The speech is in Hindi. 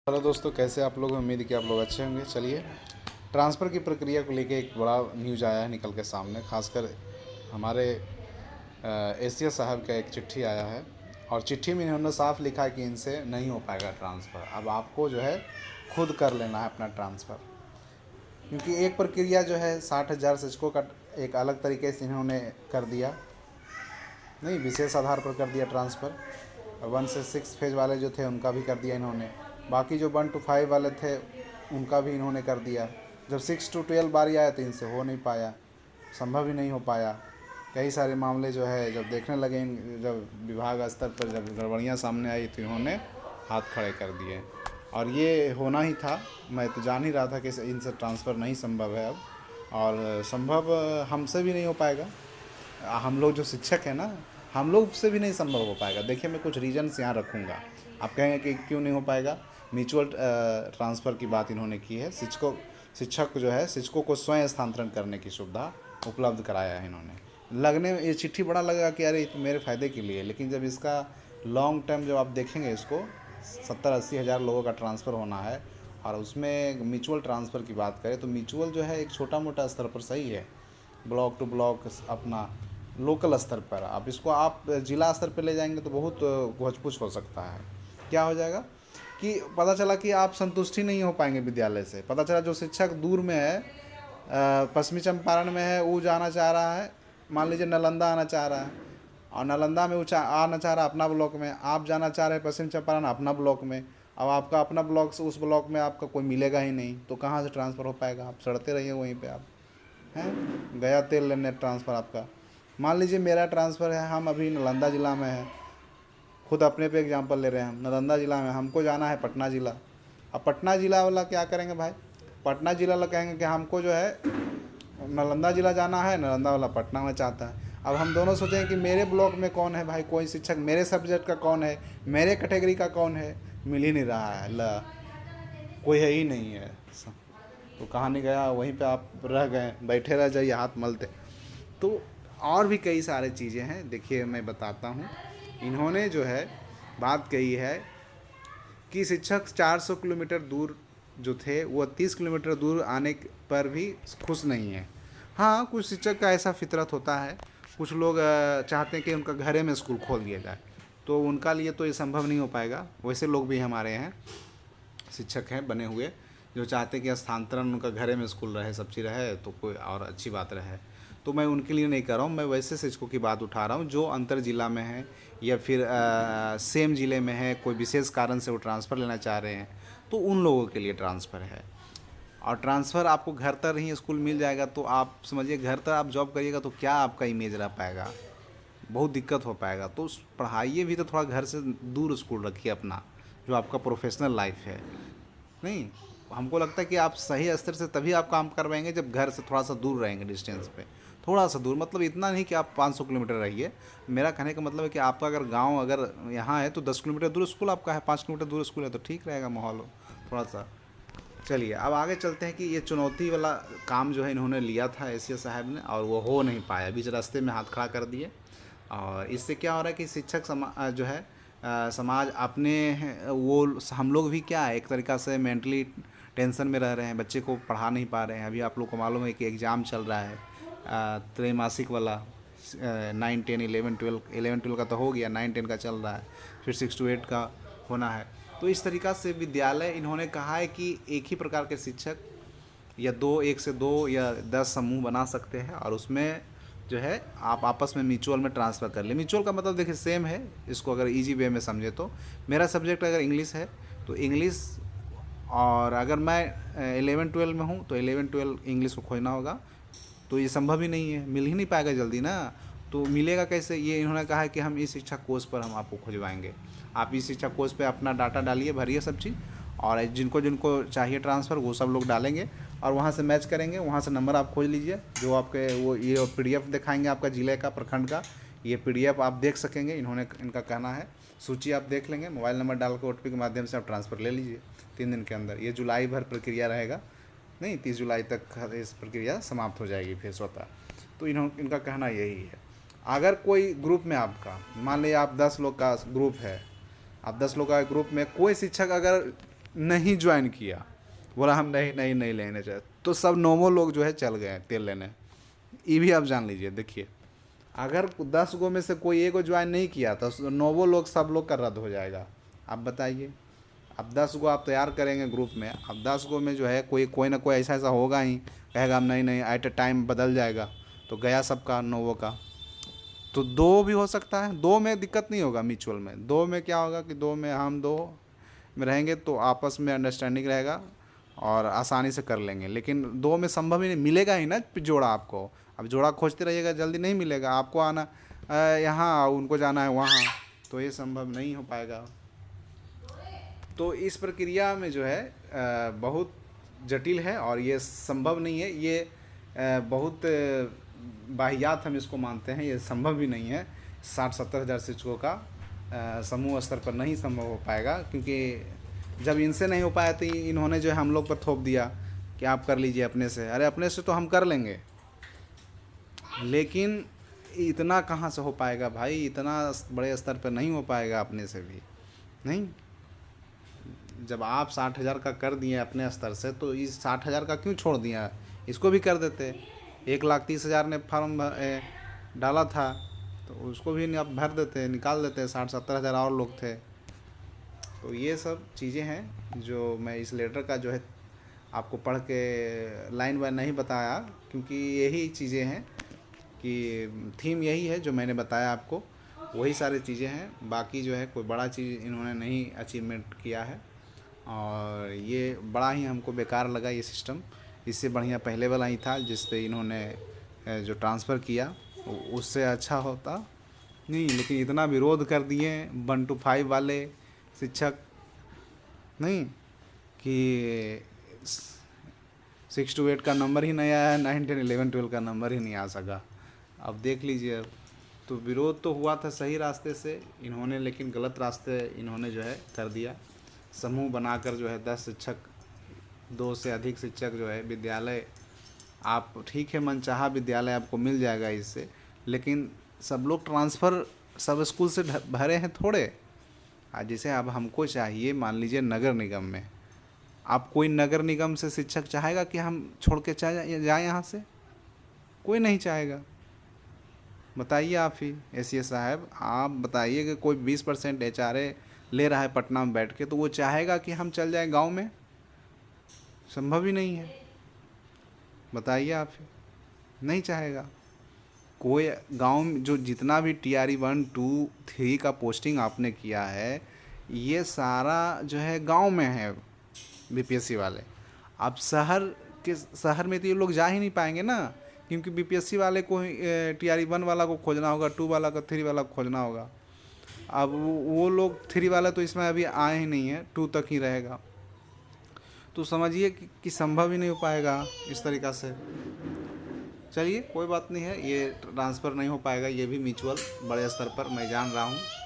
हेलो दोस्तों, कैसे आप लोग? उम्मीद है कि आप लोग अच्छे होंगे। चलिए, ट्रांसफ़र की प्रक्रिया को लेके एक बड़ा न्यूज़ आया है निकल के सामने। खासकर हमारे एसीएस साहब का एक चिट्ठी आया है और चिट्ठी में इन्होंने साफ लिखा है कि इनसे नहीं हो पाएगा ट्रांसफ़र। अब आपको जो है खुद कर लेना है अपना ट्रांसफ़र, क्योंकि एक प्रक्रिया जो है 60,000 शिक्षकों का एक अलग तरीके से इन्होंने कर दिया, नहीं विशेष आधार पर कर दिया ट्रांसफ़र। 1 से 6 फेज वाले जो थे उनका भी कर दिया इन्होंने। बाकी जो 1 to 5 वाले थे उनका भी इन्होंने कर दिया। जब 6 to 12 बारी आया तो इनसे हो नहीं पाया, संभव ही नहीं हो पाया। कई सारे मामले जो है जब देखने लगे, जब विभाग स्तर पर जब गड़बड़ियाँ सामने आई तो इन्होंने हाथ खड़े कर दिए। और ये होना ही था। मैं तो जान ही रहा था कि इनसे ट्रांसफ़र नहीं संभव है अब, और संभव हमसे भी नहीं हो पाएगा। हम लोग जो शिक्षक हैं ना, हम लोग से भी नहीं संभव हो पाएगा। देखिए, मैं कुछ रीजन्स यहाँ रखूँगा। आप कहेंगे कि क्यों नहीं हो पाएगा। म्यूचुअल ट्रांसफ़र की बात इन्होंने की है। शिक्षक जो है, शिक्षकों को स्वयं स्थानांतरण करने की सुविधा उपलब्ध कराया है इन्होंने। लगने में ये चिट्ठी बड़ा लगेगा कि अरे ये तो मेरे फ़ायदे के लिए, लेकिन जब इसका लॉन्ग टर्म जब आप देखेंगे, इसको 70-80 हज़ार लोगों का ट्रांसफ़र होना है, और उसमें म्यूचुअल ट्रांसफ़र की बात करें तो म्यूचुअल जो है एक छोटा मोटा स्तर पर सही है, ब्लॉक टू ब्लॉक अपना लोकल स्तर पर। अब इसको आप जिला स्तर पर ले जाएंगे तो बहुत घोच-पुच हो सकता है। क्या हो जाएगा कि पता चला कि आप संतुष्टि नहीं हो पाएंगे विद्यालय से। पता चला जो शिक्षक दूर में है, पश्चिमी चंपारण में है, वो जाना चाह रहा है, मान लीजिए नालंदा आना चाह रहा है, और नालंदा में वो आना चाह रहा है अपना ब्लॉक में, आप जाना चाह रहे हैं पश्चिम चंपारण अपना ब्लॉक में। अब आपका अपना ब्लॉक से उस ब्लॉक में आपका कोई मिलेगा ही नहीं, तो कहाँ से ट्रांसफ़र हो पाएगा? आप सड़ते रहिए वहीं पे। आप हैं गया तेल लेने ट्रांसफ़र आपका। मान लीजिए मेरा ट्रांसफ़र है, हम अभी नालंदा ज़िला में हैं, खुद अपने पे एग्जांपल ले रहे हैं। हम नालंदा ज़िला में, हमको जाना है पटना ज़िला। अब पटना ज़िला वाला क्या करेंगे भाई? पटना ज़िला वाला कहेंगे कि हमको जो है नालंदा ज़िला जाना है, नालंदा वाला पटना में चाहता है। अब हम दोनों सोचेंगे कि मेरे ब्लॉक में कौन है भाई, कोई शिक्षक मेरे सब्जेक्ट का कौन है, मेरे कैटेगरी का कौन है? मिल ही नहीं रहा है। कोई है ही नहीं है। तो कहाँ नहीं गया, वहीं पे आप रह गए, बैठे रह जाइए हाथ मलते। तो और भी कई सारे चीज़ें हैं। देखिए, मैं बताता हूँ। इन्होंने जो है बात कही है कि शिक्षक 400 किलोमीटर दूर जो थे वो 30 किलोमीटर दूर आने पर भी खुश नहीं है। हाँ, कुछ शिक्षक का ऐसा फितरत होता है, कुछ लोग चाहते हैं कि उनका घरे में स्कूल खोल दिया जाए, तो उनका लिए तो ये संभव नहीं हो पाएगा। वैसे लोग भी हमारे हैं, शिक्षक हैं बने हुए, जो चाहते हैं कि स्थानांतरण उनका घरे में स्कूल रहे, सब चीज़ रहे तो कोई और अच्छी बात रहे। तो मैं उनके लिए नहीं कर रहा हूँ, मैं वैसे शिक्षकों की बात उठा रहा हूँ जो अंतर ज़िला में है, या फिर सेम ज़िले में है, कोई विशेष कारण से वो ट्रांसफ़र लेना चाह रहे हैं, तो उन लोगों के लिए ट्रांसफ़र है। और ट्रांसफ़र आपको घर तक ही स्कूल मिल जाएगा, तो आप समझिए घर तक आप जॉब करिएगा तो क्या आपका इमेज रह पाएगा, बहुत दिक्कत हो पाएगा। तो पढ़ाइए भी तो थोड़ा घर से दूर स्कूल रखिए अपना, जो आपका प्रोफेशनल लाइफ है। नहीं, हमको लगता है कि आप सही स्तर से तभी आप काम कर पाएंगे जब घर से थोड़ा सा दूर रहेंगे, डिस्टेंस पे थोड़ा सा दूर। मतलब इतना नहीं कि आप 500 किलोमीटर रहिए। मेरा कहने का मतलब है कि आपका अगर गांव अगर यहाँ है तो 10 किलोमीटर दूर स्कूल आपका है, 5 किलोमीटर दूर स्कूल है, तो ठीक रहेगा माहौल थोड़ा सा। चलिए, अब आगे चलते हैं कि ये चुनौती वाला काम जो है इन्होंने लिया था एसीएस साहब ने, और वो हो नहीं पाया, बीच रास्ते में हाथ खड़ा कर दिए। और इससे क्या हो रहा है कि शिक्षक जो है समाज अपने वो हम लोग भी क्या है, एक तरीक़ा से मेंटली टेंशन में रह रहे हैं, बच्चे को पढ़ा नहीं पा रहे हैं। अभी आप लोग को मालूम है कि एग्ज़ाम चल रहा है त्रैमासिक वाला, 9, 10, 11, 12। 11, 12 का तो हो गया, 9, 10 का चल रहा है, फिर 6 to 8 का होना है। तो इस तरीक़ा से विद्यालय इन्होंने कहा है कि एक ही प्रकार के शिक्षक या 1 से 2 या 10 समूह बना सकते हैं, और उसमें जो है आप आपस में म्यूचुअल में ट्रांसफ़र कर ले। म्यूचुअल का मतलब देखिए सेम है, इसको अगर इजी वे में समझे तो मेरा सब्जेक्ट अगर इंग्लिश है तो इंग्लिश, और अगर मैं 11-12 में हूँ तो 11-12 इंग्लिश को खोजना होगा। तो ये संभव ही नहीं है, मिल ही नहीं पाएगा जल्दी ना। तो मिलेगा कैसे? ये इन्होंने कहा है कि हम इस शिक्षा कोष पर हम आपको खुजवाएंगे। आप इस शिक्षा कोष पे अपना डाटा डालिए, भरिए सब चीज़, और जिनको जिनको चाहिए ट्रांसफ़र वो सब लोग डालेंगे, और वहाँ से मैच करेंगे, वहाँ से नंबर आप खोज लीजिए। जो आपके वो ये पीडीएफ दिखाएंगे आपका ज़िले का, प्रखंड का, ये पीडीएफ आप देख सकेंगे। इनका कहना है सूची आप देख लेंगे, मोबाइल नंबर डाल कर ओटीपी के माध्यम से आप ट्रांसफ़र ले लीजिए 3 दिन के अंदर। ये जुलाई भर प्रक्रिया रहेगा, नहीं 30 जुलाई तक इस प्रक्रिया समाप्त हो जाएगी फिर स्वतः। तो इनका कहना यही है। अगर कोई ग्रुप में आपका, मान लीजिए आप 10 लोग का ग्रुप है, आप 10 लोग का ग्रुप में कोई शिक्षक अगर नहीं ज्वाइन किया, बोला हम नहीं लेने चाहिए, तो सब नोवो लोग जो है चल गए तेल लेने। ये भी आप जान लीजिए। देखिए, अगर 10 गो में से कोई एक ज्वाइन नहीं किया तो नोवो लोग सब लोग का रद्द हो जाएगा। आप बताइए, अब 10 गो आप तैयार करेंगे ग्रुप में, अब 10 गो में जो है कोई ना कोई ऐसा ऐसा होगा ही, कहेगा हम नहीं एट ए टाइम बदल जाएगा, तो गया सबका नोवो का। तो 2 भी हो सकता है, 2 में दिक्कत नहीं होगा। म्यूचुअल में 2 में क्या होगा कि 2 में हम 2 में रहेंगे तो आपस में अंडरस्टैंडिंग रहेगा और आसानी से कर लेंगे। लेकिन 2 में संभव ही नहीं, मिलेगा ही ना जोड़ा आपको। अब जोड़ा खोजते रहिएगा, जल्दी नहीं मिलेगा आपको। आना यहाँ, उनको जाना है वहाँ, तो ये संभव नहीं हो पाएगा। तो इस प्रक्रिया में जो है बहुत जटिल है और ये संभव नहीं है। ये बहुत वाहियात हम इसको मानते हैं, ये संभव भी नहीं है। 60-70 हज़ार शिक्षकों का समूह स्तर पर नहीं संभव हो पाएगा, क्योंकि जब इनसे नहीं हो पाया तो इन्होंने जो है हम लोग पर थोप दिया कि आप कर लीजिए अपने से। अरे अपने से तो हम कर लेंगे, लेकिन इतना कहाँ से हो पाएगा भाई, इतना बड़े स्तर पर नहीं हो पाएगा अपने से भी नहीं। जब आप 60,000 का कर दिए अपने स्तर से, तो इस 60,000 का क्यों छोड़ दिया, इसको भी कर देते। 1,30,000 ने फॉर्म डाला था, तो उसको भी आप भर देते, निकाल देते। 60-70 हज़ार और लोग थे। तो ये सब चीज़ें हैं जो मैं इस लेटर का जो है आपको पढ़ के लाइन बाय नहीं बताया, क्योंकि यही चीज़ें हैं कि थीम यही है जो मैंने बताया आपको, वही सारी चीज़ें हैं। बाकी जो है कोई बड़ा चीज़ इन्होंने नहीं अचीवमेंट किया है, और ये बड़ा ही हमको बेकार लगा ये सिस्टम। इससे बढ़िया पहले वाला ही था, जिस पे इन्होंने जो ट्रांसफ़र किया उससे अच्छा होता नहीं। लेकिन इतना विरोध कर दिए 1 to 5 वाले शिक्षक नहीं, कि 6 to 8 का नंबर ही नहीं आया, 9, 10, 11, 12 का नंबर ही नहीं आ सका। अब देख लीजिए। अब तो विरोध तो हुआ था सही रास्ते से इन्होंने, लेकिन गलत रास्ते इन्होंने जो है कर दिया। समूह बनाकर जो है 10 शिक्षक, 2 से अधिक शिक्षक जो है विद्यालय, आप ठीक है मनचाहा विद्यालय आपको मिल जाएगा इससे, लेकिन सब लोग ट्रांसफ़र सब स्कूल से भरे हैं थोड़े। जैसे अब हमको चाहिए, मान लीजिए नगर निगम में, आप कोई नगर निगम से शिक्षक चाहेगा कि हम छोड़ के जाए यहाँ से? कोई नहीं चाहेगा। बताइए आप ही एसीएस साहब, आप बताइए कि कोई 20% HRA ले रहा है पटना में बैठ के, तो वो चाहेगा कि हम चल जाएं गांव में? संभव ही नहीं है। बताइए आप ही, नहीं चाहेगा कोई। गांव में जो जितना भी TRE 1, 2, 3 का पोस्टिंग आपने किया है, ये सारा जो है गांव में है BPSC वाले। अब शहर में तो ये लोग जा ही नहीं पाएंगे ना, क्योंकि BPSC वाले को TRE 1 वाला को खोजना होगा, 2 वाला का 3 वाला को खोजना होगा। अब वो लोग 3 वाला तो इसमें अभी आए ही नहीं है, 2 तक ही रहेगा। तो समझिए कि संभव ही नहीं हो पाएगा इस तरीक़ा से। चलिए कोई बात नहीं है, ये ट्रांसफ़र नहीं हो पाएगा, ये भी म्यूचुअल बड़े स्तर पर मैं जान रहा हूँ।